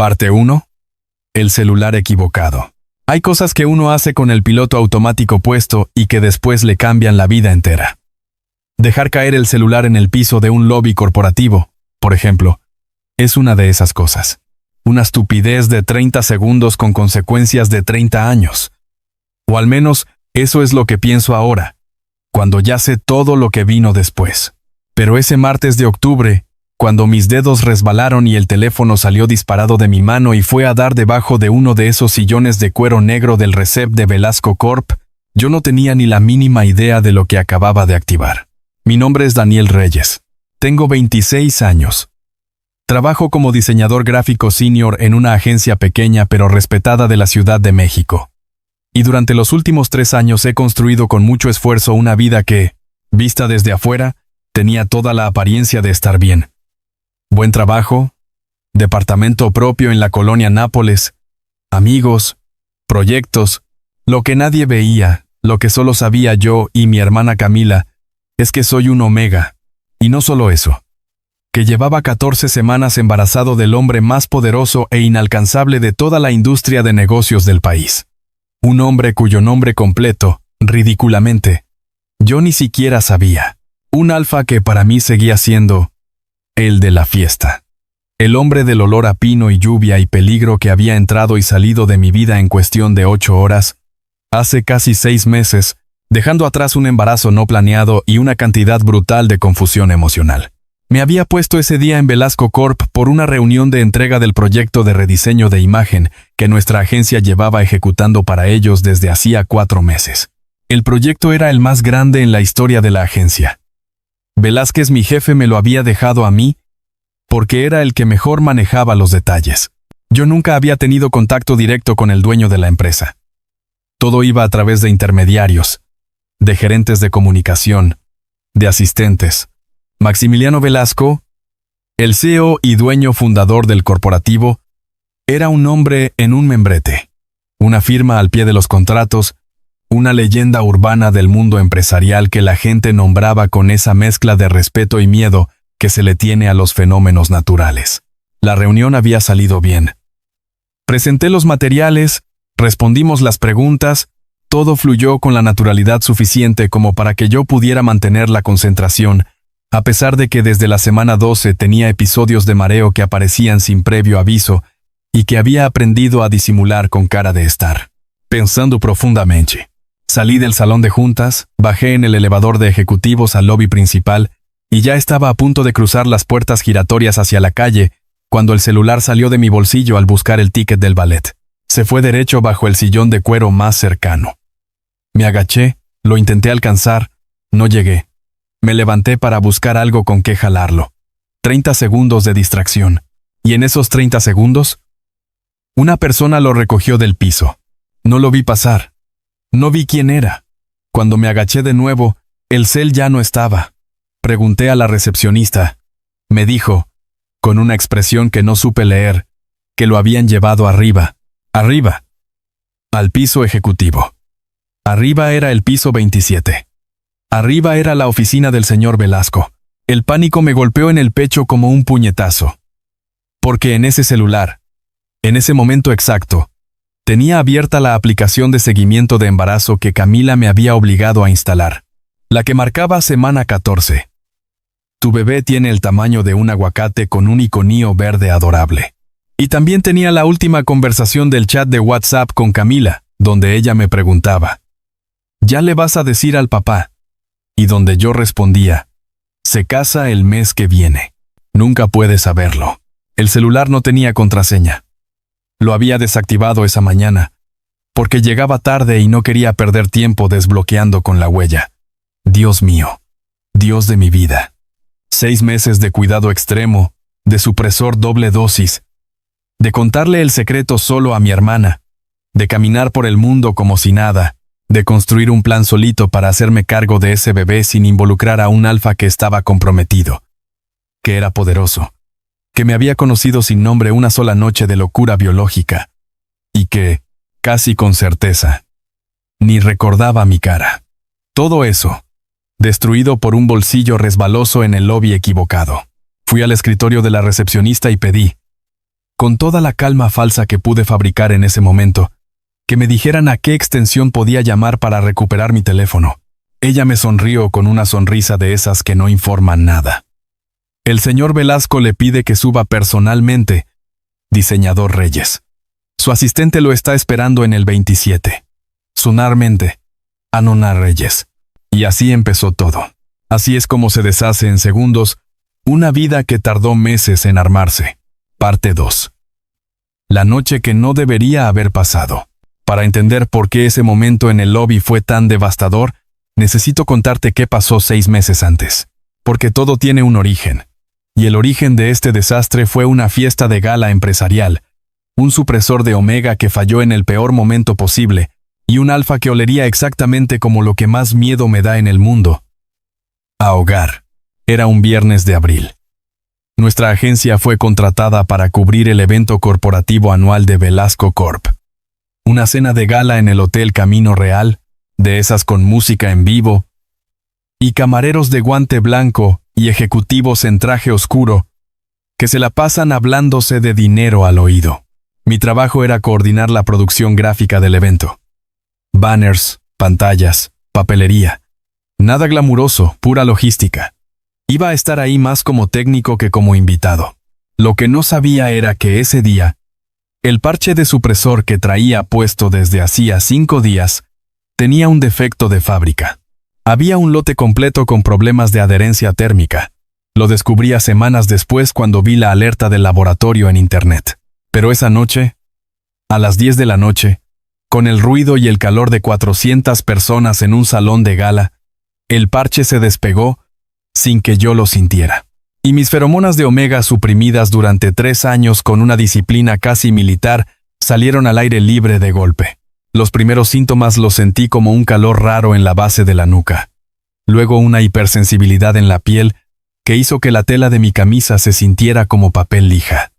Parte 1. El celular equivocado. Hay cosas que uno hace con el piloto automático puesto y que después le cambian la vida entera. Dejar caer el celular en el piso de un lobby corporativo, por ejemplo, es una de esas cosas. Una estupidez de 30 segundos con consecuencias de 30 años. O al menos, eso es lo que pienso ahora, cuando ya sé todo lo que vino después. Pero ese martes de octubre, cuando mis dedos resbalaron y el teléfono salió disparado de mi mano y fue a dar debajo de uno de esos sillones de cuero negro del Recep de Velasco Corp, yo no tenía ni la mínima idea de lo que acababa de activar. Mi nombre es Daniel Reyes. Tengo 26 años. Trabajo como diseñador gráfico senior en una agencia pequeña pero respetada de la Ciudad de México. Y durante los últimos 3 años he construido con mucho esfuerzo una vida que, vista desde afuera, tenía toda la apariencia de estar bien. Buen trabajo, departamento propio en la colonia Nápoles, amigos, proyectos. Lo que nadie veía, lo que solo sabía yo y mi hermana Camila, es que soy un omega. Y no solo eso, que llevaba 14 semanas embarazado del hombre más poderoso e inalcanzable de toda la industria de negocios del país. Un hombre cuyo nombre completo, ridículamente, yo ni siquiera sabía. Un alfa que para mí seguía siendo el de la fiesta. El hombre del olor a pino y lluvia y peligro que había entrado y salido de mi vida en cuestión de 8 horas, hace casi 6 meses, dejando atrás un embarazo no planeado y una cantidad brutal de confusión emocional. Me había puesto ese día en Velasco Corp por una reunión de entrega del proyecto de rediseño de imagen que nuestra agencia llevaba ejecutando para ellos desde hacía 4 meses. El proyecto era el más grande en la historia de la agencia. Velázquez, mi jefe, me lo había dejado a mí porque era el que mejor manejaba los detalles. Yo nunca había tenido contacto directo con el dueño de la empresa. Todo iba a través de intermediarios, de gerentes de comunicación, de asistentes. Maximiliano Velasco, el CEO y dueño fundador del corporativo, era un hombre en un membrete, una firma al pie de los contratos, una leyenda urbana del mundo empresarial que la gente nombraba con esa mezcla de respeto y miedo que se le tiene a los fenómenos naturales. La reunión había salido bien. Presenté los materiales, respondimos las preguntas, todo fluyó con la naturalidad suficiente como para que yo pudiera mantener la concentración, a pesar de que desde la semana 12 tenía episodios de mareo que aparecían sin previo aviso y que había aprendido a disimular con cara de estar pensando profundamente. Salí del salón de juntas, bajé en el elevador de ejecutivos al lobby principal y ya estaba a punto de cruzar las puertas giratorias hacia la calle cuando el celular salió de mi bolsillo al buscar el ticket del ballet. Se fue derecho bajo el sillón de cuero más cercano. Me agaché, lo intenté alcanzar, no llegué. Me levanté para buscar algo con que jalarlo. 30 segundos de distracción. Y en esos 30 segundos, una persona lo recogió del piso. No lo vi pasar. No vi quién era. Cuando me agaché de nuevo, el cel ya no estaba. Pregunté a la recepcionista. Me dijo, con una expresión que no supe leer, que lo habían llevado arriba. Arriba. Al piso ejecutivo. Arriba era el piso 27. Arriba era la oficina del señor Velasco. El pánico me golpeó en el pecho como un puñetazo. Porque en ese celular, en ese momento exacto, tenía abierta la aplicación de seguimiento de embarazo que Camila me había obligado a instalar. La que marcaba semana 14. Tu bebé tiene el tamaño de un aguacate con un iconillo verde adorable. Y también tenía la última conversación del chat de WhatsApp con Camila, donde ella me preguntaba, ¿ya le vas a decir al papá? Y donde yo respondía, se casa el mes que viene. Nunca puedes saberlo. El celular no tenía contraseña. Lo había desactivado esa mañana, porque llegaba tarde y no quería perder tiempo desbloqueando con la huella. Dios mío, Dios de mi vida. 6 meses de cuidado extremo, de supresor doble dosis, de contarle el secreto solo a mi hermana, de caminar por el mundo como si nada, de construir un plan solito para hacerme cargo de ese bebé sin involucrar a un alfa que estaba comprometido, que era poderoso, que me había conocido sin nombre una sola noche de locura biológica, y que, casi con certeza, ni recordaba mi cara. Todo eso, destruido por un bolsillo resbaloso en el lobby equivocado. Fui al escritorio de la recepcionista y pedí, con toda la calma falsa que pude fabricar en ese momento, que me dijeran a qué extensión podía llamar para recuperar mi teléfono. Ella me sonrió con una sonrisa de esas que no informan nada. El señor Velasco le pide que suba personalmente, diseñador Reyes. Su asistente lo está esperando en el 27. Sonarmente, Anona Reyes. Y así empezó todo. Así es como se deshace en segundos una vida que tardó meses en armarse. Parte 2. La noche que no debería haber pasado. Para entender por qué ese momento en el lobby fue tan devastador, necesito contarte qué pasó 6 meses antes. Porque todo tiene un origen. Y el origen de este desastre fue una fiesta de gala empresarial, un supresor de Omega que falló en el peor momento posible, y un alfa que olería exactamente como lo que más miedo me da en el mundo. Ahogar. Era un viernes de abril. Nuestra agencia fue contratada para cubrir el evento corporativo anual de Velasco Corp. Una cena de gala en el Hotel Camino Real, de esas con música en vivo, y camareros de guante blanco y ejecutivos en traje oscuro, que se la pasan hablándose de dinero al oído. Mi trabajo era coordinar la producción gráfica del evento. Banners, pantallas, papelería. Nada glamuroso, pura logística. Iba a estar ahí más como técnico que como invitado. Lo que no sabía era que ese día, el parche de supresor que traía puesto desde hacía 5 días, tenía un defecto de fábrica. Había un lote completo con problemas de adherencia térmica. Lo descubrí semanas después cuando vi la alerta del laboratorio en internet. Pero esa noche, a las 10 de la noche, con el ruido y el calor de 400 personas en un salón de gala, el parche se despegó sin que yo lo sintiera. Y mis feromonas de Omega suprimidas durante 3 años con una disciplina casi militar salieron al aire libre de golpe. Los primeros síntomas los sentí como un calor raro en la base de la nuca. Luego una hipersensibilidad en la piel que hizo que la tela de mi camisa se sintiera como papel lija.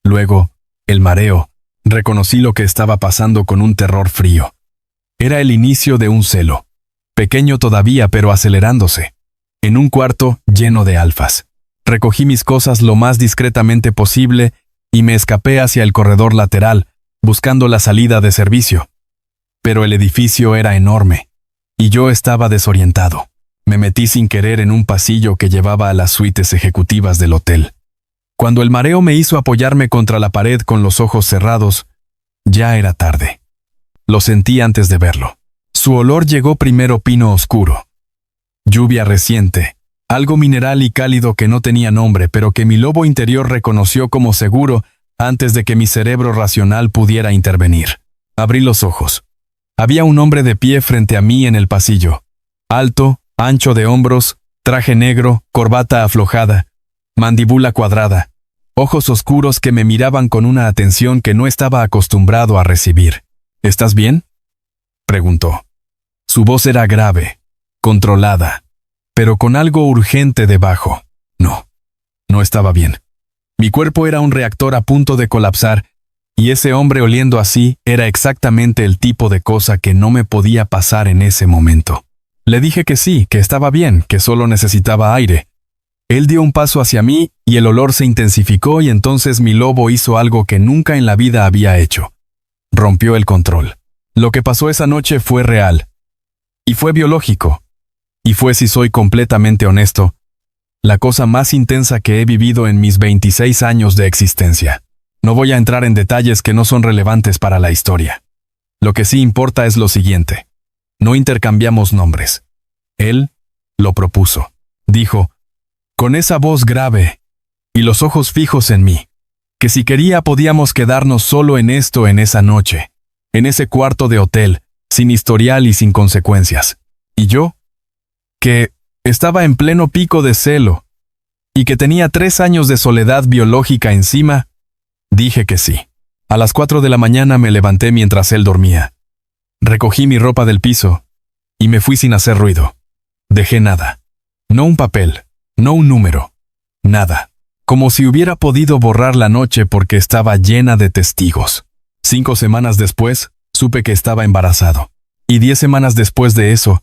Luego, el mareo. Reconocí lo que estaba pasando con un terror frío. Era el inicio de un celo. Pequeño todavía, pero acelerándose. En un cuarto lleno de alfas. Recogí mis cosas lo más discretamente posible y me escapé hacia el corredor lateral, buscando la salida de servicio. Pero el edificio era enorme, y yo estaba desorientado. Me metí sin querer en un pasillo que llevaba a las suites ejecutivas del hotel. Cuando el mareo me hizo apoyarme contra la pared con los ojos cerrados, ya era tarde. Lo sentí antes de verlo. Su olor llegó primero pino oscuro. Lluvia reciente, algo mineral y cálido que no tenía nombre, pero que mi lobo interior reconoció como seguro antes de que mi cerebro racional pudiera intervenir. Abrí los ojos. Había un hombre de pie frente a mí en el pasillo. Alto, ancho de hombros, traje negro, corbata aflojada, mandíbula cuadrada, ojos oscuros que me miraban con una atención que no estaba acostumbrado a recibir. ¿Estás bien?, preguntó. Su voz era grave, controlada, pero con algo urgente debajo. No estaba bien. Mi cuerpo era un reactor a punto de colapsar, y ese hombre oliendo así era exactamente el tipo de cosa que no me podía pasar en ese momento. Le dije que sí, que estaba bien, que solo necesitaba aire. Él dio un paso hacia mí y el olor se intensificó y entonces mi lobo hizo algo que nunca en la vida había hecho. Rompió el control. Lo que pasó esa noche fue real. Y fue biológico. Y fue, si soy completamente honesto, la cosa más intensa que he vivido en mis 26 años de existencia. No voy a entrar en detalles que no son relevantes para la historia. Lo que sí importa es lo siguiente. No intercambiamos nombres. Él lo propuso. Dijo, con esa voz grave y los ojos fijos en mí, que si quería podíamos quedarnos solo en esto en esa noche, en ese cuarto de hotel, sin historial y sin consecuencias. Y yo, que estaba en pleno pico de celo y que tenía 3 años de soledad biológica encima, dije que sí. A las 4 de la mañana me levanté mientras él dormía. Recogí mi ropa del piso y me fui sin hacer ruido. Dejé nada. No un papel, no un número. Nada. Como si hubiera podido borrar la noche porque estaba llena de testigos. 5 semanas después, supe que estaba embarazado. Y 10 semanas después de eso,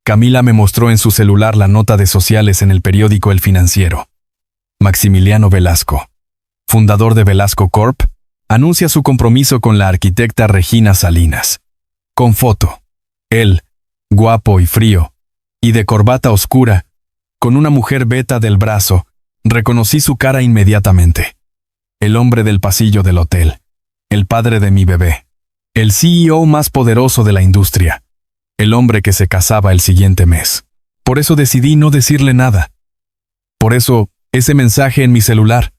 Camila me mostró en su celular la nota de sociales en el periódico El Financiero. Maximiliano Velasco, fundador de Velasco Corp, anuncia su compromiso con la arquitecta Regina Salinas. Con foto. Él, guapo y frío, y de corbata oscura, con una mujer beta del brazo, reconocí su cara inmediatamente. El hombre del pasillo del hotel, el padre de mi bebé, el CEO más poderoso de la industria, el hombre que se casaba el siguiente mes. Por eso decidí no decirle nada. Por eso, ese mensaje en mi celular.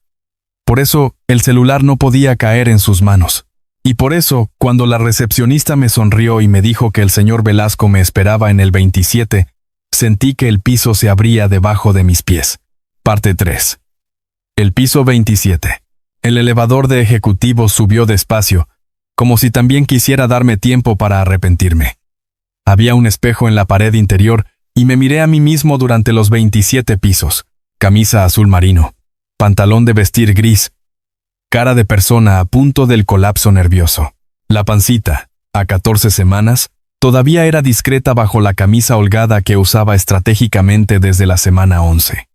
Por eso, el celular no podía caer en sus manos. Y por eso, cuando la recepcionista me sonrió y me dijo que el señor Velasco me esperaba en el 27, sentí que el piso se abría debajo de mis pies. Parte 3. El piso 27. El elevador de ejecutivos subió despacio, como si también quisiera darme tiempo para arrepentirme. Había un espejo en la pared interior y me miré a mí mismo durante los 27 pisos. Camisa azul marino, pantalón de vestir gris, cara de persona a punto del colapso nervioso. La pancita, a 14 semanas, todavía era discreta bajo la camisa holgada que usaba estratégicamente desde la semana 11.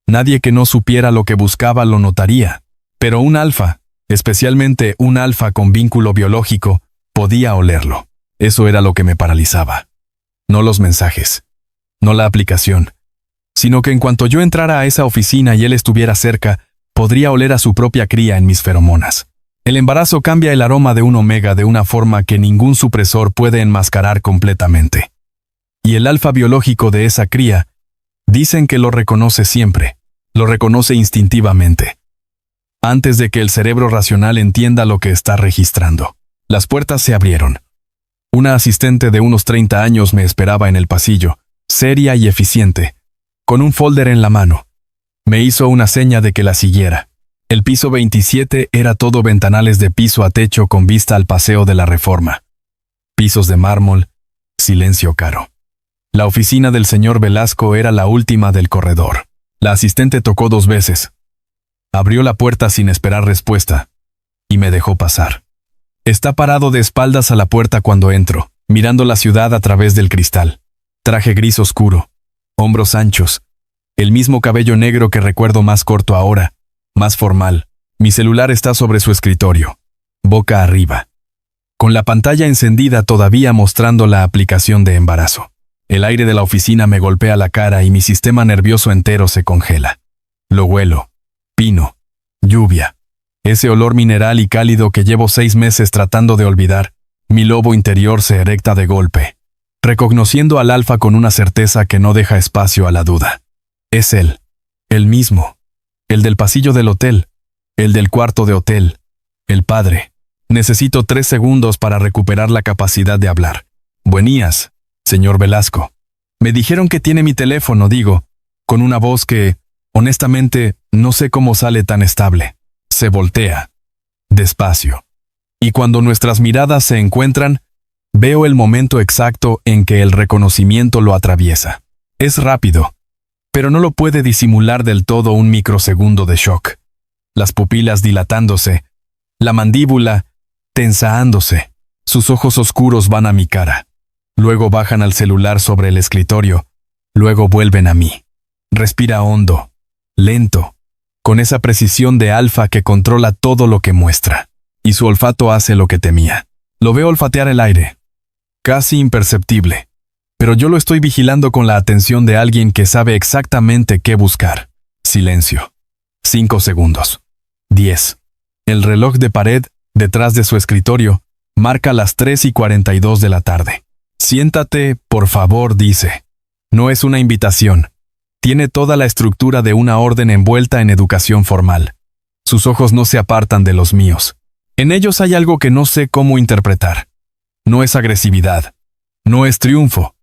Nadie que no supiera lo que buscaba lo notaría, pero un alfa, especialmente un alfa con vínculo biológico, podía olerlo. Eso era lo que me paralizaba. No los mensajes, no la aplicación, sino que en cuanto yo entrara a esa oficina y él estuviera cerca, podría oler a su propia cría en mis feromonas. El embarazo cambia el aroma de un omega de una forma que ningún supresor puede enmascarar completamente. Y el alfa biológico de esa cría, dicen que lo reconoce siempre, lo reconoce instintivamente, antes de que el cerebro racional entienda lo que está registrando. Las puertas se abrieron. Una asistente de unos 30 años me esperaba en el pasillo, seria y eficiente, con un folder en la mano. Me hizo una seña de que la siguiera. El piso 27 era todo ventanales de piso a techo con vista al Paseo de la Reforma. Pisos de mármol, silencio caro. La oficina del señor Velasco era la última del corredor. La asistente tocó 2 veces. Abrió la puerta sin esperar respuesta, y me dejó pasar. Está parado de espaldas a la puerta cuando entro, mirando la ciudad a través del cristal. Traje gris oscuro, hombros anchos, el mismo cabello negro que recuerdo más corto ahora, más formal. Mi celular está sobre su escritorio, boca arriba, con la pantalla encendida todavía mostrando la aplicación de embarazo. El aire de la oficina me golpea la cara y mi sistema nervioso entero se congela. Lo huelo. Pino. Lluvia. Ese olor mineral y cálido que llevo 6 meses tratando de olvidar. Mi lobo interior se erecta de golpe, reconociendo al alfa con una certeza que no deja espacio a la duda. Es él. El mismo. El del pasillo del hotel. El del cuarto de hotel. El padre. Necesito 3 segundos para recuperar la capacidad de hablar. Buenías, señor Velasco. Me dijeron que tiene mi teléfono, digo, con una voz que, honestamente, no sé cómo sale tan estable. Se voltea. Despacio. Y cuando nuestras miradas se encuentran, veo el momento exacto en que el reconocimiento lo atraviesa. Es rápido, pero no lo puede disimular del todo un microsegundo de shock. Las pupilas dilatándose, la mandíbula tensándose. Sus ojos oscuros van a mi cara. Luego bajan al celular sobre el escritorio. Luego vuelven a mí. Respira hondo, lento, con esa precisión de alfa que controla todo lo que muestra. Y su olfato hace lo que temía. Lo veo olfatear el aire. Casi imperceptible. Pero yo lo estoy vigilando con la atención de alguien que sabe exactamente qué buscar. Silencio. 5 segundos. 10. El reloj de pared, detrás de su escritorio, marca las 3:42 de la tarde. Siéntate, por favor, dice. No es una invitación. Tiene toda la estructura de una orden envuelta en educación formal. Sus ojos no se apartan de los míos. En ellos hay algo que no sé cómo interpretar. No es agresividad. No es triunfo.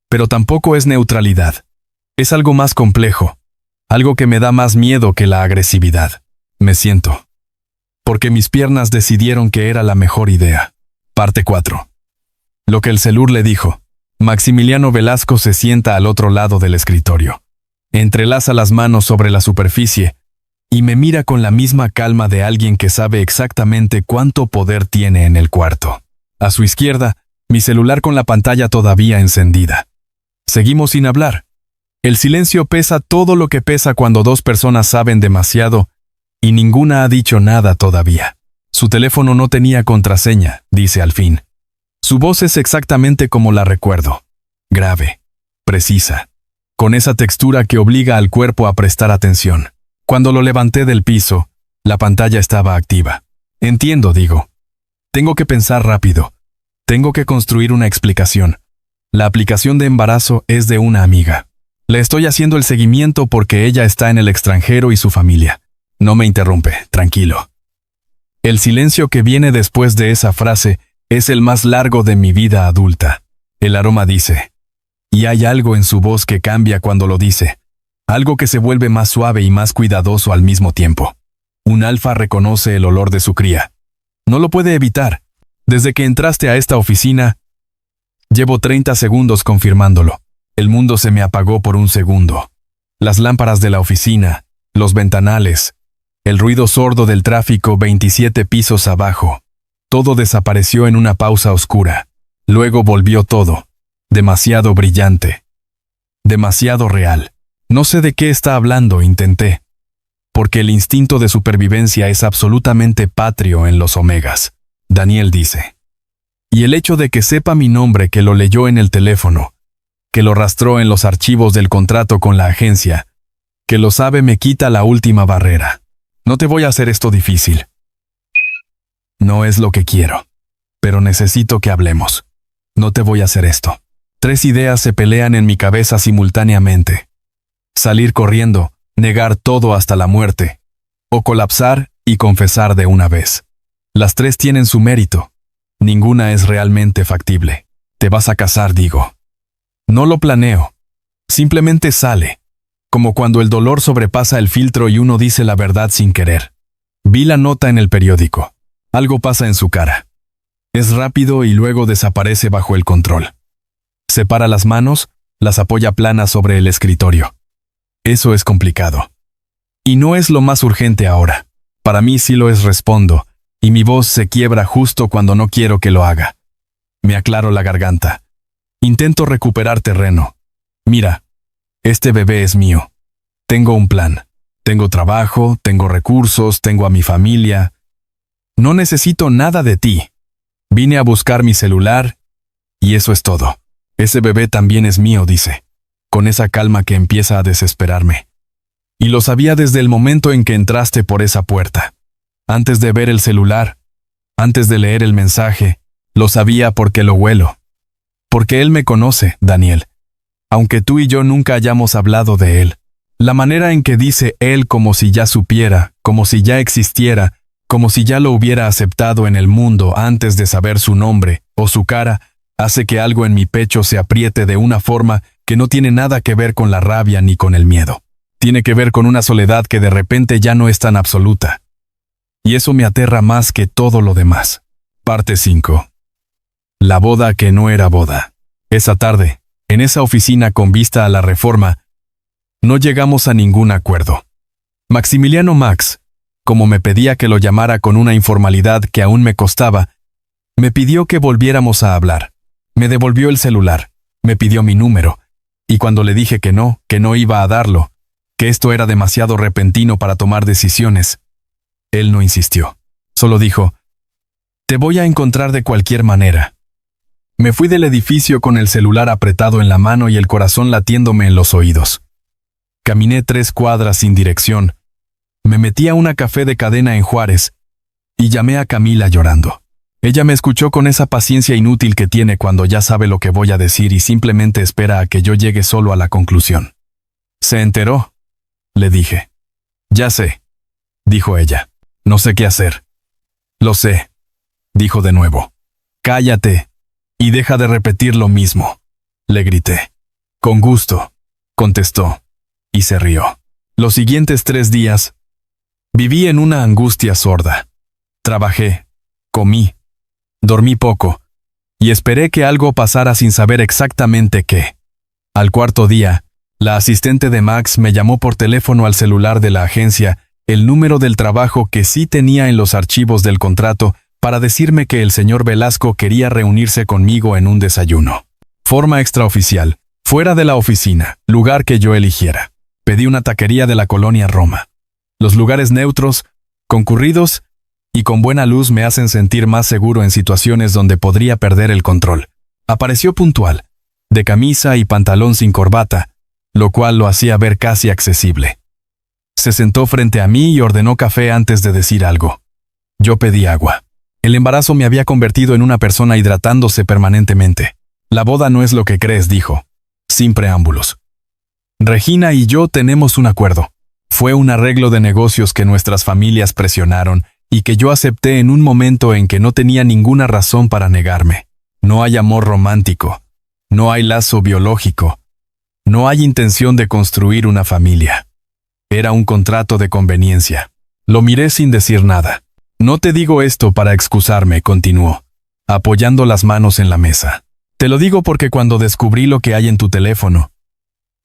Pero tampoco es neutralidad. Es algo más complejo. Algo que me da más miedo que la agresividad. Me siento. Porque mis piernas decidieron que era la mejor idea. Parte 4. Lo que el celur le dijo. Maximiliano Velasco se sienta al otro lado del escritorio. Entrelaza las manos sobre la superficie y me mira con la misma calma de alguien que sabe exactamente cuánto poder tiene en el cuarto. A su izquierda, mi celular con la pantalla todavía encendida. Seguimos sin hablar. El silencio pesa todo lo que pesa cuando 2 personas saben demasiado y ninguna ha dicho nada todavía. Su teléfono no tenía contraseña, dice al fin. Su voz es exactamente como la recuerdo. Grave, precisa, con esa textura que obliga al cuerpo a prestar atención. Cuando lo levanté del piso, la pantalla estaba activa. Entiendo, digo. Tengo que pensar rápido. Tengo que construir una explicación. La aplicación de embarazo es de una amiga. Le estoy haciendo el seguimiento porque ella está en el extranjero y su familia. No me interrumpe, tranquilo. El silencio que viene después de esa frase es el más largo de mi vida adulta. El aroma dice. Y hay algo en su voz que cambia cuando lo dice. Algo que se vuelve más suave y más cuidadoso al mismo tiempo. Un alfa reconoce el olor de su cría. No lo puede evitar. Desde que entraste a esta oficina, llevo 30 segundos confirmándolo. El mundo se me apagó por un segundo. Las lámparas de la oficina, los ventanales, el ruido sordo del tráfico 27 pisos abajo. Todo desapareció en una pausa oscura. Luego volvió todo. Demasiado brillante. Demasiado real. No sé de qué está hablando, intenté. Porque el instinto de supervivencia es absolutamente patrio en los omegas. Daniel dice. Y el hecho de que sepa mi nombre, que lo leyó en el teléfono, que lo rastró en los archivos del contrato con la agencia, que lo sabe me quita la última barrera. No te voy a hacer esto difícil. No es lo que quiero. Pero necesito que hablemos. No te voy a hacer esto. 3 ideas se pelean en mi cabeza simultáneamente. Salir corriendo, negar todo hasta la muerte, o colapsar y confesar de una vez. Las 3 tienen su mérito. Ninguna es realmente factible. Te vas a casar, digo. No lo planeo. Simplemente sale. Como cuando el dolor sobrepasa el filtro y uno dice la verdad sin querer. Vi la nota en el periódico. Algo pasa en su cara. Es rápido y luego desaparece bajo el control. Separa las manos, las apoya planas sobre el escritorio. Eso es complicado. Y no es lo más urgente ahora. Para mí sí lo es, respondo, y mi voz se quiebra justo cuando no quiero que lo haga. Me aclaro la garganta. Intento recuperar terreno. Mira, este bebé es mío. Tengo un plan. Tengo trabajo, tengo recursos, tengo a mi familia. No necesito nada de ti. Vine a buscar mi celular, y eso es todo. Ese bebé también es mío, dice, con esa calma que empieza a desesperarme. Y lo sabía desde el momento en que entraste por esa puerta. Antes de ver el celular, antes de leer el mensaje, lo sabía porque lo huelo. Porque él me conoce, Daniel. Aunque tú y yo nunca hayamos hablado de él. La manera en que dice él como si ya supiera, como si ya existiera, como si ya lo hubiera aceptado en el mundo antes de saber su nombre o su cara, hace que algo en mi pecho se apriete de una forma que no tiene nada que ver con la rabia ni con el miedo. Tiene que ver con una soledad que de repente ya no es tan absoluta. Y eso me aterra más que todo lo demás. Parte 5. La boda que no era boda. Esa tarde, en esa oficina con vista a la Reforma, no llegamos a ningún acuerdo. Maximiliano Max, como me pedía que lo llamara con una informalidad que aún me costaba, me pidió que volviéramos a hablar. Me devolvió el celular, me pidió mi número, y cuando le dije que no iba a darlo, que esto era demasiado repentino para tomar decisiones, él no insistió. Solo dijo, «Te voy a encontrar de cualquier manera». Me fui del edificio con el celular apretado en la mano y el corazón latiéndome en los oídos. Caminé 3 cuadras sin dirección. Me metí a una café de cadena en Juárez y llamé a Camila llorando. Ella me escuchó con esa paciencia inútil que tiene cuando ya sabe lo que voy a decir y simplemente espera a que yo llegue solo a la conclusión. ¿Se enteró?, le dije. «Ya sé», dijo ella. «No sé qué hacer». «Lo sé», dijo de nuevo. «Cállate y deja de repetir lo mismo», le grité. «Con gusto», contestó, y se rió. Los siguientes 3 días, viví en una angustia sorda. Trabajé, comí, dormí poco, y esperé que algo pasara sin saber exactamente qué. Al 4.º día, la asistente de Max me llamó por teléfono al celular de la agencia, el número del trabajo que sí tenía en los archivos del contrato, para decirme que el señor Velasco quería reunirse conmigo en un desayuno. Forma extraoficial, fuera de la oficina, lugar que yo eligiera. Pedí una taquería de la colonia Roma. Los lugares neutros, concurridos y con buena luz me hacen sentir más seguro en situaciones donde podría perder el control. Apareció puntual, de camisa y pantalón sin corbata, lo cual lo hacía ver casi accesible. Se sentó frente a mí y ordenó café antes de decir algo. Yo pedí agua. El embarazo me había convertido en una persona hidratándose permanentemente. La boda no es lo que crees, dijo, sin preámbulos. Regina y yo tenemos un acuerdo. Fue un arreglo de negocios que nuestras familias presionaron y que yo acepté en un momento en que no tenía ninguna razón para negarme. No hay amor romántico, no hay lazo biológico, no hay intención de construir una familia. Era un contrato de conveniencia. Lo miré sin decir nada. No te digo esto para excusarme, continuó, apoyando las manos en la mesa. Te lo digo porque cuando descubrí lo que hay en tu teléfono,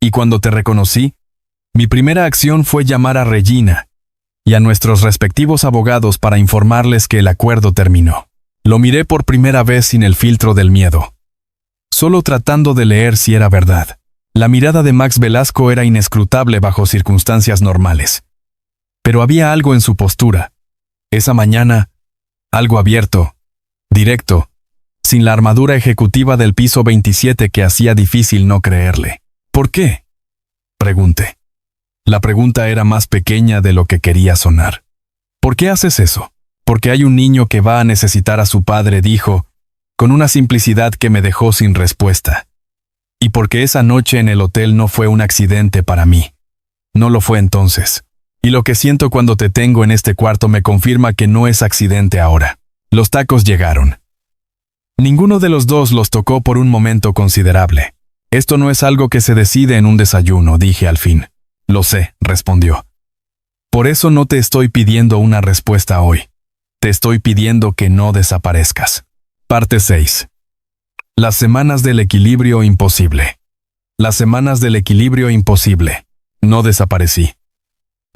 y cuando te reconocí, mi primera acción fue llamar a Regina y a nuestros respectivos abogados para informarles que el acuerdo terminó. Lo miré por primera vez sin el filtro del miedo, solo tratando de leer si era verdad. La mirada de Max Velasco era inescrutable bajo circunstancias normales. Pero había algo en su postura. Esa mañana, algo abierto, directo, sin la armadura ejecutiva del piso 27 que hacía difícil no creerle. ¿Por qué?, pregunté. La pregunta era más pequeña de lo que quería sonar. ¿Por qué haces eso? Porque hay un niño que va a necesitar a su padre, dijo, con una simplicidad que me dejó sin respuesta. Y porque esa noche en el hotel no fue un accidente para mí. No lo fue entonces. Y lo que siento cuando te tengo en este cuarto me confirma que no es accidente ahora. Los tacos llegaron. Ninguno de los dos los tocó por un momento considerable. Esto no es algo que se decide en un desayuno, dije al fin. Lo sé, respondió. Por eso no te estoy pidiendo una respuesta hoy. Te estoy pidiendo que no desaparezcas. Parte 6. Las semanas del equilibrio imposible. Las semanas del equilibrio imposible. No desaparecí.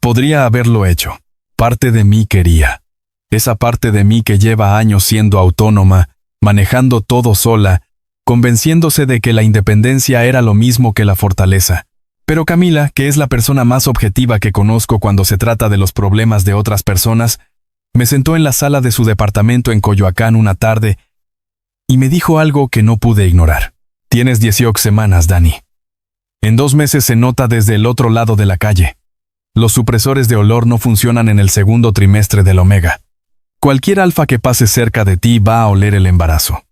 Podría haberlo hecho. Parte de mí quería. Esa parte de mí que lleva años siendo autónoma, manejando todo sola, convenciéndose de que la independencia era lo mismo que la fortaleza. Pero Camila, que es la persona más objetiva que conozco cuando se trata de los problemas de otras personas, me sentó en la sala de su departamento en Coyoacán una tarde y me dijo algo que no pude ignorar. Tienes 18 semanas, Dani. En 2 meses se nota desde el otro lado de la calle. Los supresores de olor no funcionan en el segundo trimestre del omega. Cualquier alfa que pase cerca de ti va a oler el embarazo.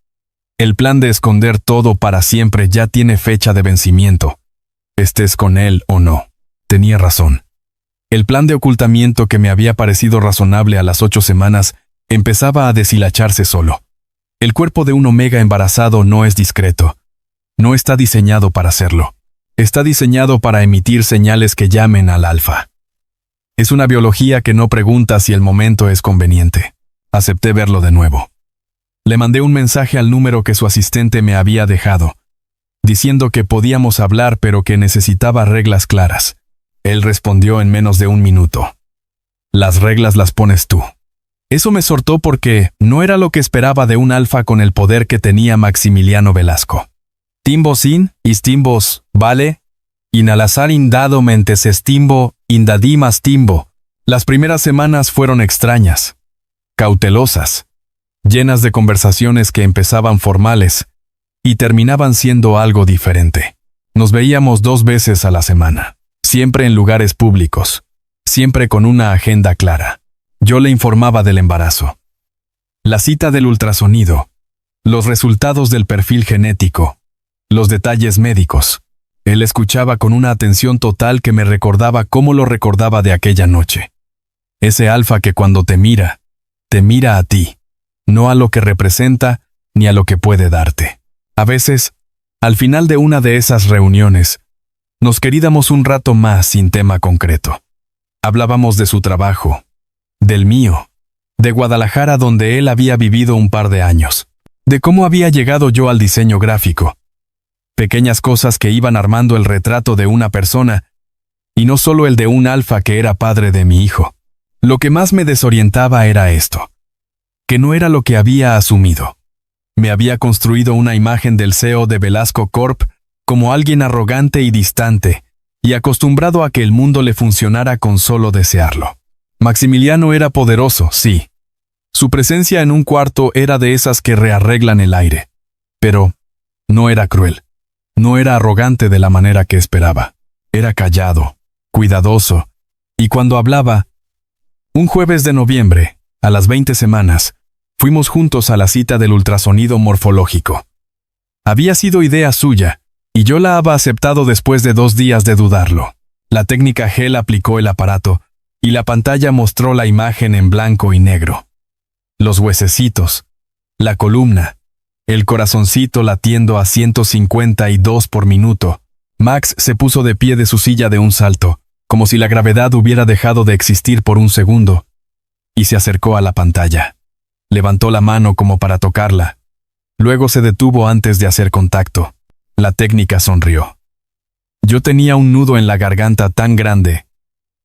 El plan de esconder todo para siempre ya tiene fecha de vencimiento. Estés con él o no. Tenía razón. El plan de ocultamiento que me había parecido razonable a las 8 semanas empezaba a deshilacharse solo. El cuerpo de un omega embarazado no es discreto. No está diseñado para hacerlo. Está diseñado para emitir señales que llamen al alfa. Es una biología que no pregunta si el momento es conveniente. Acepté verlo de nuevo. Le mandé un mensaje al número que su asistente me había dejado, diciendo que podíamos hablar pero que necesitaba reglas claras. Él respondió en menos de 1 minuto. Las reglas las pones tú. Eso me sortó porque no era lo que esperaba de un alfa con el poder que tenía Maximiliano Velasco. Timbos in, istimbos, vale, inalazar indado mentes estimbo, indadimas timbo. Las primeras semanas fueron extrañas, cautelosas, llenas de conversaciones que empezaban formales y terminaban siendo algo diferente. Nos veíamos 2 veces a la semana, siempre en lugares públicos, siempre con una agenda clara. Yo le informaba del embarazo, la cita del ultrasonido, los resultados del perfil genético, los detalles médicos. Él escuchaba con una atención total que me recordaba cómo lo recordaba de aquella noche. Ese alfa que cuando te mira a ti, no a lo que representa ni a lo que puede darte. A veces, al final de una de esas reuniones, nos queríamos un rato más sin tema concreto. Hablábamos de su trabajo, del mío, de Guadalajara donde él había vivido un par de años, de cómo había llegado yo al diseño gráfico. Pequeñas cosas que iban armando el retrato de una persona, y no solo el de un alfa que era padre de mi hijo. Lo que más me desorientaba era esto, que no era lo que había asumido. Me había construido una imagen del CEO de Velasco Corp como alguien arrogante y distante, y acostumbrado a que el mundo le funcionara con solo desearlo. Maximiliano era poderoso, sí, Su presencia en un cuarto era de esas que rearreglan el aire. Pero no era cruel. No era arrogante de la manera que esperaba. Era callado, cuidadoso, y cuando hablaba... Un jueves de noviembre, a las 20 semanas, fuimos juntos a la cita del ultrasonido morfológico. Había sido idea suya, y yo la había aceptado después de 2 días de dudarlo. La técnica Gel aplicó el aparato, y la pantalla mostró la imagen en blanco y negro. Los huesecitos, la columna, el corazoncito latiendo a 152 por minuto. Max se puso de pie de su silla de un salto, como si la gravedad hubiera dejado de existir por un segundo, y se acercó a la pantalla. Levantó la mano como para tocarla. Luego se detuvo antes de hacer contacto. La técnica sonrió. Yo tenía un nudo en la garganta tan grande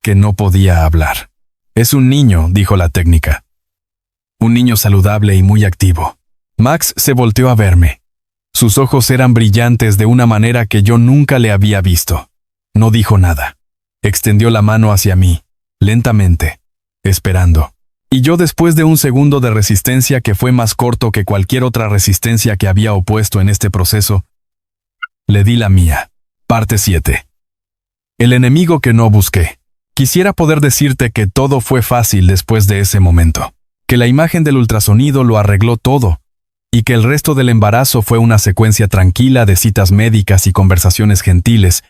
que no podía hablar. Es un niño, dijo la técnica. Un niño saludable y muy activo. Max se volteó a verme. Sus ojos eran brillantes de una manera que yo nunca le había visto. No dijo nada. Extendió la mano hacia mí, lentamente, esperando. Y yo, después de un segundo de resistencia que fue más corto que cualquier otra resistencia que había opuesto en este proceso, le di la mía. Parte 7. El enemigo que no busqué. Quisiera poder decirte que todo fue fácil después de ese momento, que la imagen del ultrasonido lo arregló todo, y que el resto del embarazo fue una secuencia tranquila de citas médicas y conversaciones gentiles,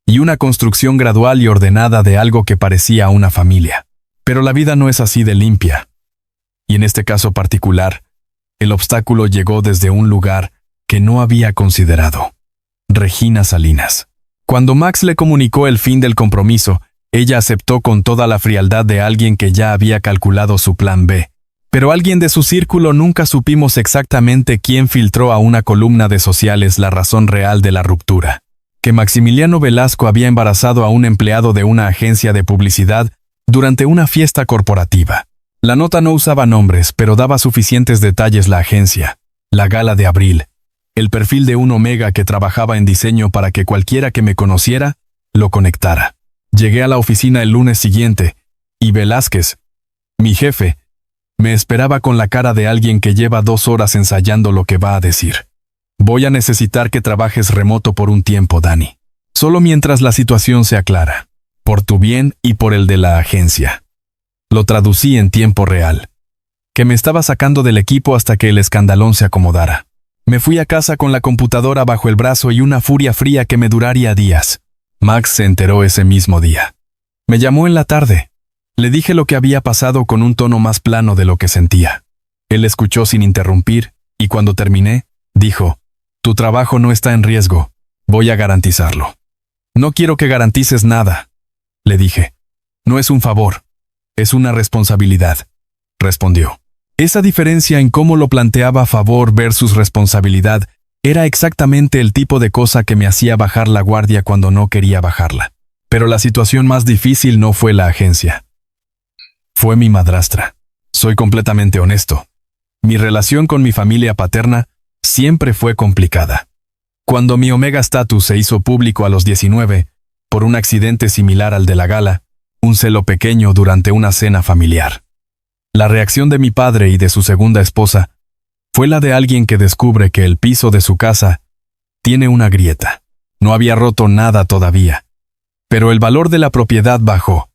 y una construcción gradual y ordenada de algo que parecía una familia. Pero la vida no es así de limpia. Y en este caso particular, el obstáculo llegó desde un lugar que no había considerado. Regina Salinas. Cuando Max le comunicó el fin del compromiso, ella aceptó con toda la frialdad de alguien que ya había calculado su plan B. Pero alguien de su círculo nunca supimos exactamente quién filtró a una columna de sociales la razón real de la ruptura. Que Maximiliano Velasco había embarazado a un empleado de una agencia de publicidad durante una fiesta corporativa. La nota no usaba nombres, pero daba suficientes detalles la agencia, la gala de abril, el perfil de un omega que trabajaba en diseño para que cualquiera que me conociera lo conectara. Llegué a la oficina el lunes siguiente, y Velázquez, mi jefe, me esperaba con la cara de alguien que lleva 2 horas ensayando lo que va a decir. Voy a necesitar que trabajes remoto por un tiempo, Dani. Solo mientras la situación se aclara. Por tu bien y por el de la agencia. Lo traducí en tiempo real. Que me estaba sacando del equipo hasta que el escandalón se acomodara. Me fui a casa con la computadora bajo el brazo y una furia fría que me duraría días. Max se enteró ese mismo día. Me llamó en la tarde. Le dije lo que había pasado con un tono más plano de lo que sentía. Él escuchó sin interrumpir, y cuando terminé, dijo: «Tu trabajo no está en riesgo. Voy a garantizarlo». «No quiero que garantices nada», le dije. «No es un favor, es una responsabilidad», respondió. Esa diferencia en cómo lo planteaba favor versus responsabilidad era exactamente el tipo de cosa que me hacía bajar la guardia cuando no quería bajarla. Pero la situación más difícil no fue la agencia. Fue mi madrastra. Soy completamente honesto. Mi relación con mi familia paterna siempre fue complicada. Cuando mi Omega Status se hizo público a los 19, por un accidente similar al de la gala, un celo pequeño durante una cena familiar. La reacción de mi padre y de su segunda esposa fue la de alguien que descubre que el piso de su casa tiene una grieta. No había roto nada todavía, pero el valor de la propiedad bajó.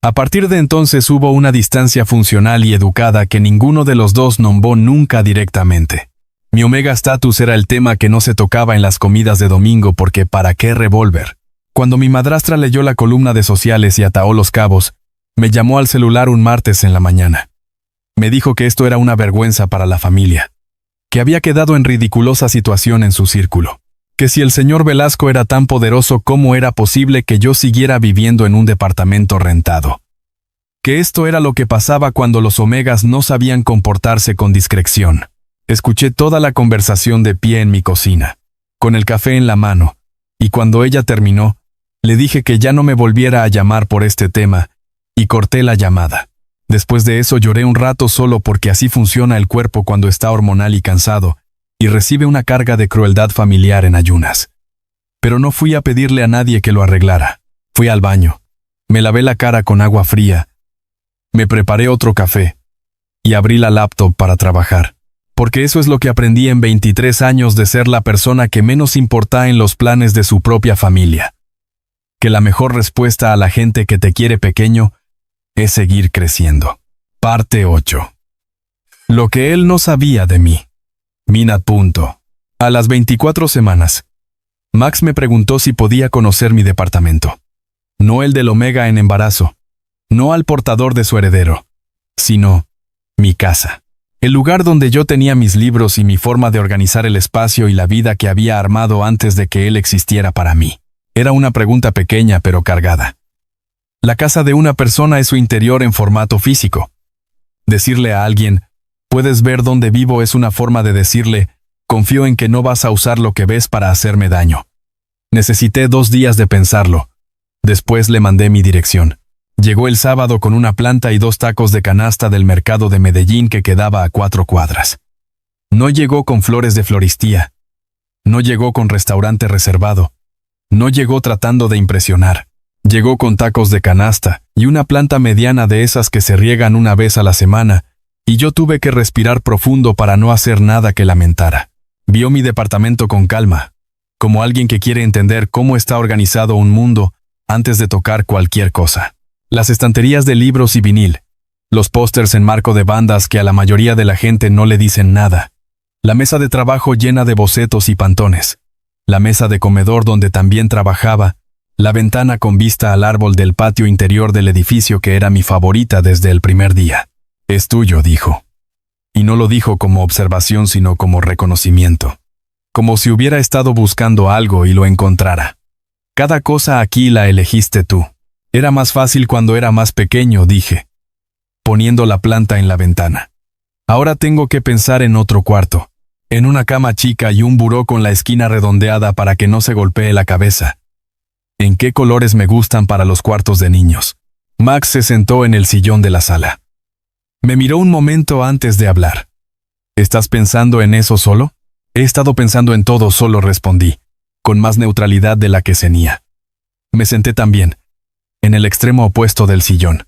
A partir de entonces hubo una distancia funcional y educada que ninguno de los dos nombró nunca directamente. Mi Omega Status era el tema que no se tocaba en las comidas de domingo porque ¿para qué revólver? Cuando mi madrastra leyó la columna de sociales y ató los cabos, me llamó al celular un martes en la mañana. Me dijo que esto era una vergüenza para la familia, que había quedado en ridiculosa situación en su círculo, que si el señor Velasco era tan poderoso, ¿cómo era posible que yo siguiera viviendo en un departamento rentado? Que esto era lo que pasaba cuando los Omegas no sabían comportarse con discreción. Escuché toda la conversación de pie en mi cocina, con el café en la mano, y cuando ella terminó, le dije que ya no me volviera a llamar por este tema, y corté la llamada. Después de eso lloré un rato solo porque así funciona el cuerpo cuando está hormonal y cansado, y recibe una carga de crueldad familiar en ayunas. Pero no fui a pedirle a nadie que lo arreglara. Fui al baño. Me lavé la cara con agua fría. Me preparé otro café. y abrí la laptop para trabajar. Porque eso es lo que aprendí en 23 años de ser la persona que menos importa en los planes de su propia familia. Que la mejor respuesta a la gente que te quiere pequeño es seguir creciendo. Parte 8. Lo que él no sabía de mí. Minat. A las 24 semanas, Max me preguntó si podía conocer mi departamento. No el del Omega en embarazo, no al portador de su heredero, sino mi casa. El lugar donde yo tenía mis libros y mi forma de organizar el espacio y la vida que había armado antes de que él existiera para mí. Era una pregunta pequeña pero cargada. La casa de una persona es su interior en formato físico. Decirle a alguien, puedes ver dónde vivo, es una forma de decirle, confío en que no vas a usar lo que ves para hacerme daño. Necesité 2 días de pensarlo. Después le mandé mi dirección. Llegó el sábado con una planta y 2 tacos de canasta del mercado de Medellín que quedaba a 4 cuadras. No llegó con flores de floristía. No llegó con restaurante reservado. No llegó tratando de impresionar. Llegó con tacos de canasta y una planta mediana de esas que se riegan una vez a la semana, y yo tuve que respirar profundo para no hacer nada que lamentara. Vio mi departamento con calma, como alguien que quiere entender cómo está organizado un mundo antes de tocar cualquier cosa. Las estanterías de libros y vinil, los pósters en marco de bandas que a la mayoría de la gente no le dicen nada, la mesa de trabajo llena de bocetos y pantones, la mesa de comedor donde también trabajaba, la ventana con vista al árbol del patio interior del edificio que era mi favorita desde el primer día. Es tuyo, dijo. Y no lo dijo como observación, sino como reconocimiento. Como si hubiera estado buscando algo y lo encontrara. Cada cosa aquí la elegiste tú. Era más fácil cuando era más pequeño, dije, poniendo la planta en la ventana. Ahora tengo que pensar en otro cuarto, en una cama chica y un buró con la esquina redondeada para que no se golpee la cabeza. ¿En qué colores me gustan para los cuartos de niños? Max se sentó en el sillón de la sala. Me miró un momento antes de hablar. ¿Estás pensando en eso solo? He estado pensando en todo solo, respondí, con más neutralidad de la que tenía. Me senté también, en el extremo opuesto del sillón.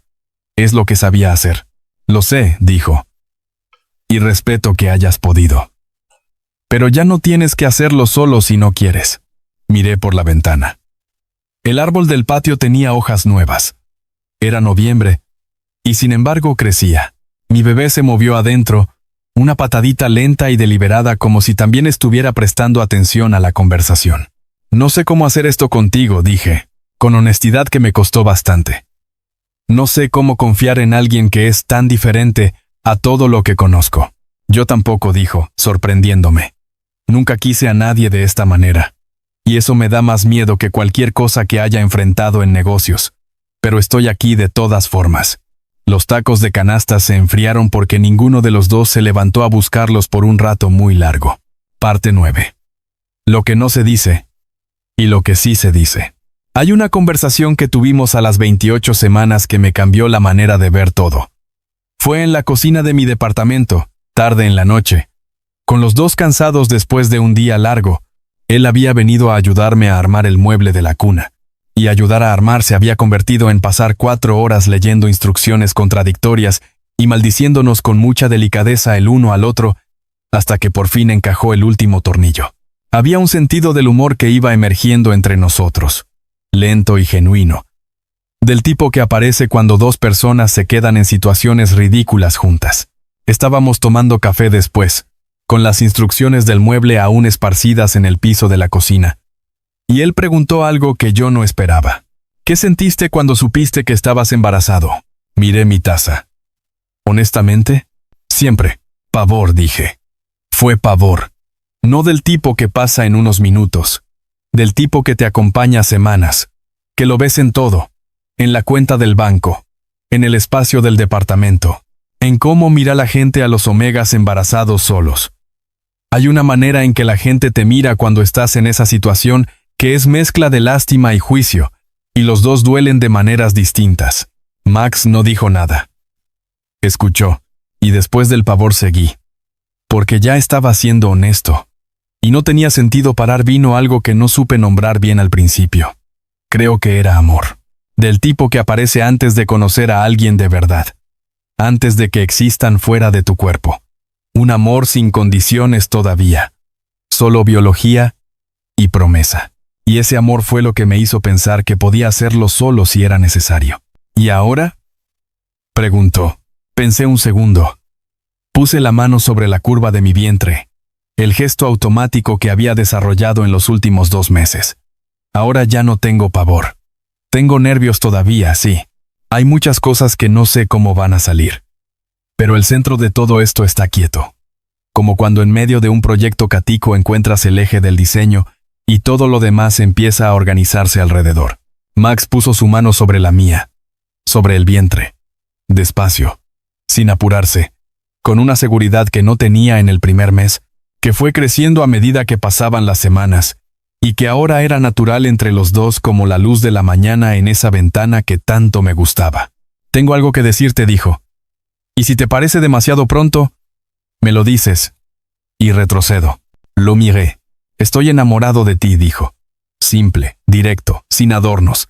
Es lo que sabía hacer. Lo sé, dijo. Y respeto que hayas podido. Pero ya no tienes que hacerlo solo si no quieres. Miré por la ventana. El árbol del patio tenía hojas nuevas. Era noviembre, y sin embargo crecía. Mi bebé se movió adentro, una patadita lenta y deliberada como si también estuviera prestando atención a la conversación. No sé cómo hacer esto contigo, dije, con honestidad que me costó bastante. No sé cómo confiar en alguien que es tan diferente a todo lo que conozco. Yo tampoco, dijo, sorprendiéndome. Nunca quise a nadie de esta manera. Y eso me da más miedo que cualquier cosa que haya enfrentado en negocios. Pero estoy aquí de todas formas. Los tacos de canasta se enfriaron porque ninguno de los dos se levantó a buscarlos por un rato muy largo. Parte 9. Lo que no se dice y lo que sí se dice. Hay una conversación que tuvimos a las 28 semanas que me cambió la manera de ver todo. Fue en la cocina de mi departamento, tarde en la noche. Con los dos cansados después de un día largo, él había venido a ayudarme a armar el mueble de la cuna. Y ayudar a armar se había convertido en pasar 4 horas leyendo instrucciones contradictorias y maldiciéndonos con mucha delicadeza el uno al otro, hasta que por fin encajó el último tornillo. Había un sentido del humor que iba emergiendo entre nosotros, lento y genuino, del tipo que aparece cuando 2 personas se quedan en situaciones ridículas juntas. Estábamos tomando café después, con las instrucciones del mueble aún esparcidas en el piso de la cocina. Y él preguntó algo que yo no esperaba. ¿Qué sentiste cuando supiste que estabas embarazado? Miré mi taza. Honestamente, siempre. Pavor, dije. Fue pavor. No del tipo que pasa en unos minutos. Del tipo que te acompaña semanas. Que lo ves en todo. En la cuenta del banco. En el espacio del departamento. En cómo mira la gente a los Omegas embarazados solos. Hay una manera en que la gente te mira cuando estás en esa situación que es mezcla de lástima y juicio, y los dos duelen de maneras distintas. Max no dijo nada. Escuchó, y después del pavor seguí. Porque ya estaba siendo honesto. Y no tenía sentido parar. Vino algo que no supe nombrar bien al principio. Creo que era amor. Del tipo que aparece antes de conocer a alguien de verdad. antes de que existan fuera de tu cuerpo. Un amor sin condiciones todavía. Solo biología y promesa. Y ese amor fue lo que me hizo pensar que podía hacerlo solo si era necesario. ¿Y ahora?, preguntó. Pensé un segundo. Puse la mano sobre la curva de mi vientre, el gesto automático que había desarrollado en los últimos 2 meses. Ahora ya no tengo pavor. Tengo nervios todavía, sí. Hay muchas cosas que no sé cómo van a salir. Pero el centro de todo esto está quieto. Como cuando en medio de un proyecto catico encuentras el eje del diseño y todo lo demás empieza a organizarse alrededor. Max puso su mano sobre la mía, sobre el vientre. Despacio, sin apurarse, con una seguridad que no tenía en el primer mes, que fue creciendo a medida que pasaban las semanas, y que ahora era natural entre los dos como la luz de la mañana en esa ventana que tanto me gustaba. Tengo algo que decirte, dijo. Y si te parece demasiado pronto, me lo dices. Y retrocedo. Lo miré. Estoy enamorado de ti, dijo. Simple, directo, sin adornos.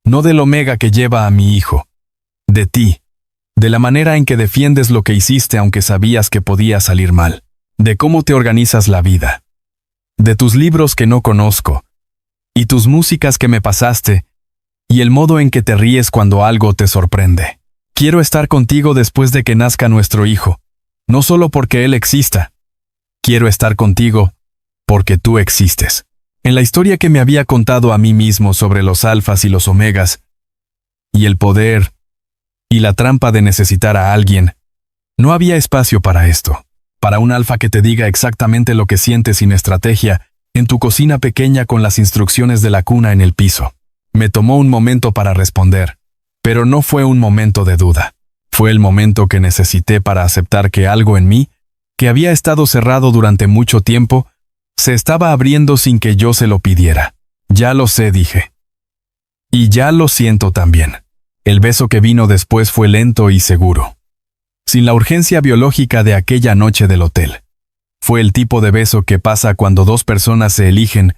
No del Omega que lleva a mi hijo. De ti. De la manera en que defiendes lo que hiciste aunque sabías que podía salir mal. De cómo te organizas la vida. De tus libros que no conozco. Y tus músicas que me pasaste. Y el modo en que te ríes cuando algo te sorprende. Quiero estar contigo después de que nazca nuestro hijo. No solo porque él exista. Quiero estar contigo porque tú existes. En la historia que me había contado a mí mismo sobre los alfas y los omegas, y el poder, y la trampa de necesitar a alguien, no había espacio para esto. Para un alfa que te diga exactamente lo que siente sin estrategia, en tu cocina pequeña con las instrucciones de la cuna en el piso. Me tomó un momento para responder, pero no fue un momento de duda. Fue el momento que necesité para aceptar que algo en mí, que había estado cerrado durante mucho tiempo, se estaba abriendo sin que yo se lo pidiera. Ya lo sé, dije. Y ya lo siento también. El beso que vino después fue lento y seguro. Sin la urgencia biológica de aquella noche del hotel. Fue el tipo de beso que pasa cuando 2 personas se eligen,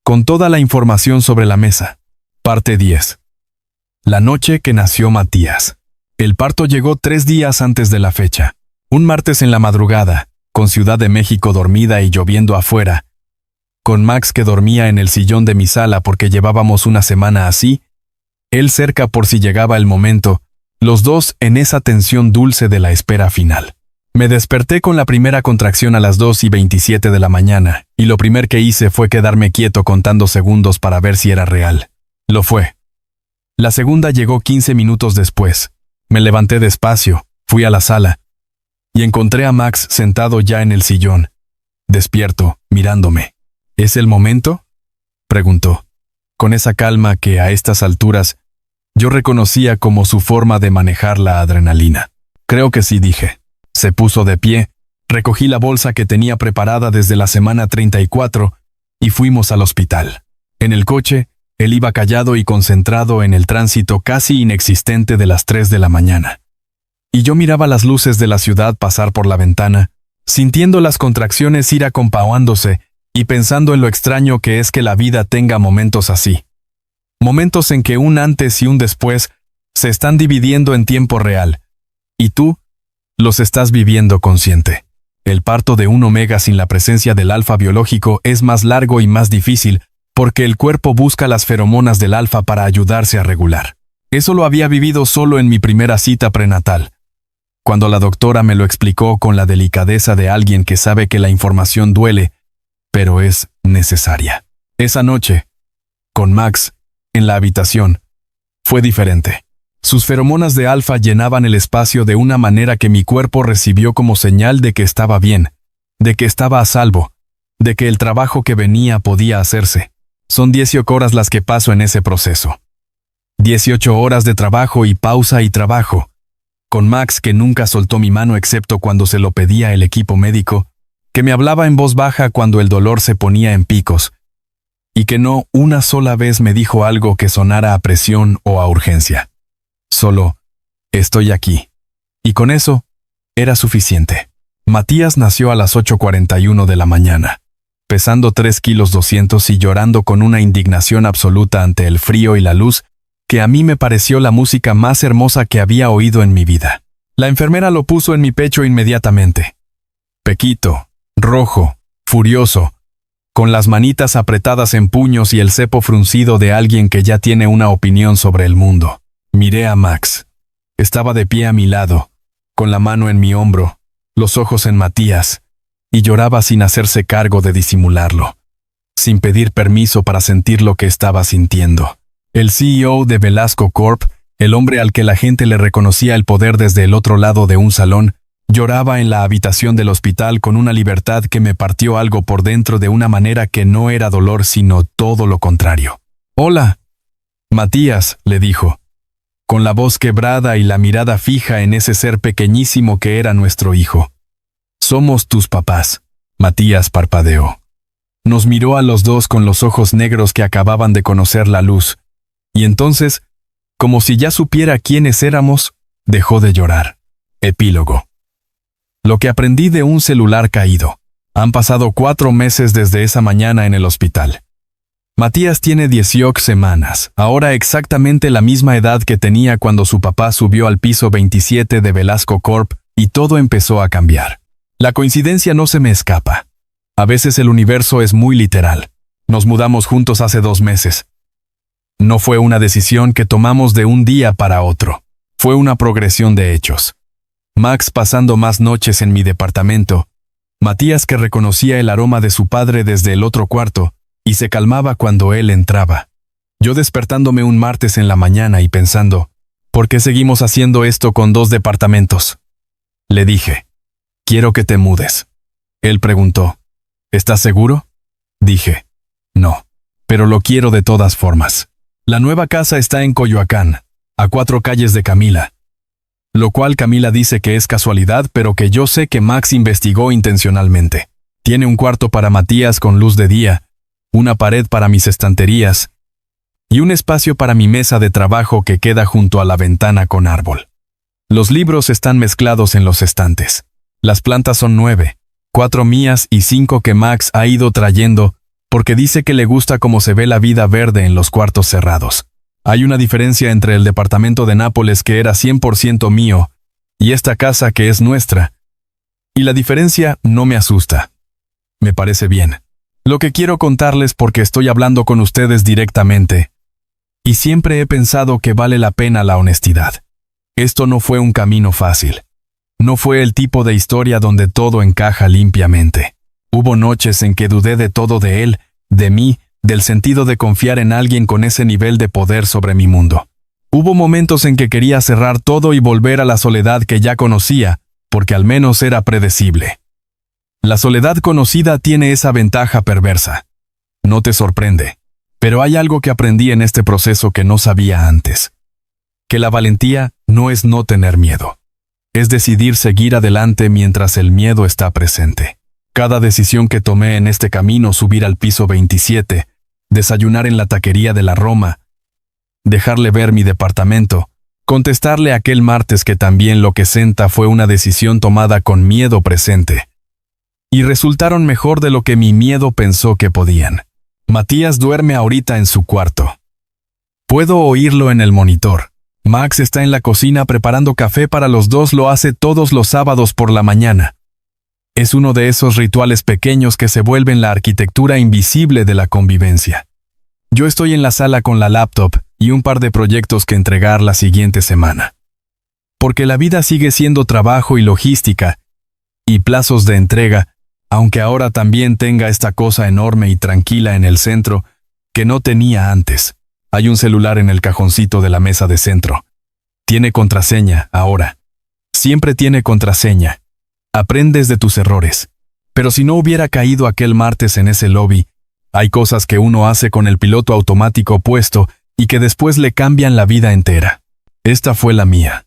con toda la información sobre la mesa. Parte 10. La noche que nació Matías. El parto llegó 3 días antes de la fecha. Un martes en la madrugada, con Ciudad de México dormida y lloviendo afuera, con Max que dormía en el sillón de mi sala porque llevábamos una semana así, él cerca por si llegaba el momento, los dos en esa tensión dulce de la espera final. Me desperté con la primera contracción a las 2:27 de la mañana, y lo primer que hice fue quedarme quieto contando segundos para ver si era real. Lo fue. La segunda llegó 15 minutos después. Me levanté despacio, fui a la sala, y encontré a Max sentado ya en el sillón, despierto, mirándome. ¿Es el momento?, preguntó, con esa calma que a estas alturas yo reconocía como su forma de manejar la adrenalina. Creo que sí, dije. Se puso de pie, recogí la bolsa que tenía preparada desde la semana 34 y fuimos al hospital. En el coche, él iba callado y concentrado en el tránsito casi inexistente de las 3 de la mañana. Y yo miraba las luces de la ciudad pasar por la ventana, sintiendo las contracciones ir acompañándose y pensando en lo extraño que es que la vida tenga momentos así. Momentos en que un antes y un después se están dividiendo en tiempo real, y tú los estás viviendo consciente. El parto de un omega sin la presencia del alfa biológico es más largo y más difícil porque el cuerpo busca las feromonas del alfa para ayudarse a regular. Eso lo había vivido solo en mi primera cita prenatal, cuando la doctora me lo explicó con la delicadeza de alguien que sabe que la información duele, pero es necesaria. Esa noche, con Max, en la habitación, fue diferente. Sus feromonas de alfa llenaban el espacio de una manera que mi cuerpo recibió como señal de que estaba bien, de que estaba a salvo, de que el trabajo que venía podía hacerse. Son 18 horas las que paso en ese proceso. 18 horas de trabajo y pausa y trabajo. Con Max, que nunca soltó mi mano excepto cuando se lo pedía el equipo médico, que me hablaba en voz baja cuando el dolor se ponía en picos, y que no una sola vez me dijo algo que sonara a presión o a urgencia. Solo, estoy aquí. Y con eso, era suficiente. Matías nació a las 8:41 de la mañana, pesando 3 kilos 200 y llorando con una indignación absoluta ante el frío y la luz, que a mí me pareció la música más hermosa que había oído en mi vida. La enfermera lo puso en mi pecho inmediatamente. Pequito, rojo, furioso, con las manitas apretadas en puños y el cepo fruncido de alguien que ya tiene una opinión sobre el mundo. Miré a Max. Estaba de pie a mi lado, con la mano en mi hombro, los ojos en Matías, y lloraba sin hacerse cargo de disimularlo, sin pedir permiso para sentir lo que estaba sintiendo. El CEO de Velasco Corp, el hombre al que la gente le reconocía el poder desde el otro lado de un salón, lloraba en la habitación del hospital con una libertad que me partió algo por dentro de una manera que no era dolor sino todo lo contrario. «Hola, Matías», le dijo, con la voz quebrada y la mirada fija en ese ser pequeñísimo que era nuestro hijo. «Somos tus papás». Matías parpadeó. Nos miró a los dos con los ojos negros que acababan de conocer la luz, y entonces, como si ya supiera quiénes éramos, dejó de llorar. Epílogo. Lo que aprendí de un celular caído. Han pasado 4 meses desde esa mañana en el hospital. Matías tiene 18 semanas, ahora exactamente la misma edad que tenía cuando su papá subió al piso 27 de Velasco Corp y todo empezó a cambiar. La coincidencia no se me escapa. A veces el universo es muy literal. Nos mudamos juntos hace 2 meses. No fue una decisión que tomamos de un día para otro. Fue una progresión de hechos. Max pasando más noches en mi departamento, Matías que reconocía el aroma de su padre desde el otro cuarto y se calmaba cuando él entraba. Yo despertándome un martes en la mañana y pensando, ¿por qué seguimos haciendo esto con 2 departamentos? Le dije, «Quiero que te mudes». Él preguntó, «¿Estás seguro?» Dije, «No, pero lo quiero de todas formas». La nueva casa está en Coyoacán, a 4 calles de Camila. Lo cual Camila dice que es casualidad, pero que yo sé que Max investigó intencionalmente. Tiene un cuarto para Matías con luz de día, una pared para mis estanterías y un espacio para mi mesa de trabajo que queda junto a la ventana con árbol. Los libros están mezclados en los estantes. Las plantas son 9, 4 mías y 5 que Max ha ido trayendo porque dice que le gusta cómo se ve la vida verde en los cuartos cerrados. Hay una diferencia entre el departamento de Nápoles que era 100% mío y esta casa que es nuestra. Y la diferencia no me asusta. Me parece bien. Lo que quiero contarles porque estoy hablando con ustedes directamente. Y siempre he pensado que vale la pena la honestidad. Esto no fue un camino fácil. No fue el tipo de historia donde todo encaja limpiamente. Hubo noches en que dudé de todo de él, de mí, del sentido de confiar en alguien con ese nivel de poder sobre mi mundo. Hubo momentos en que quería cerrar todo y volver a la soledad que ya conocía, porque al menos era predecible. La soledad conocida tiene esa ventaja perversa. No te sorprende, pero hay algo que aprendí en este proceso que no sabía antes. Que la valentía no es no tener miedo. Es decidir seguir adelante mientras el miedo está presente. Cada decisión que tomé en este camino, subir al piso 27, desayunar en la taquería de la Roma, dejarle ver mi departamento, contestarle aquel martes que también lo que senta fue una decisión tomada con miedo presente. Y resultaron mejor de lo que mi miedo pensó que podían. Matías duerme ahorita en su cuarto. Puedo oírlo en el monitor. Max está en la cocina preparando café para los dos, lo hace todos los sábados por la mañana. Es uno de esos rituales pequeños que se vuelven la arquitectura invisible de la convivencia. Yo estoy en la sala con la laptop y un par de proyectos que entregar la siguiente semana. Porque la vida sigue siendo trabajo y logística, y plazos de entrega, aunque ahora también tenga esta cosa enorme y tranquila en el centro que no tenía antes. Hay un celular en el cajoncito de la mesa de centro. Tiene contraseña ahora. Siempre tiene contraseña. Aprendes de tus errores. Pero si no hubiera caído aquel martes en ese lobby, hay cosas que uno hace con el piloto automático puesto y que después le cambian la vida entera. Esta fue la mía.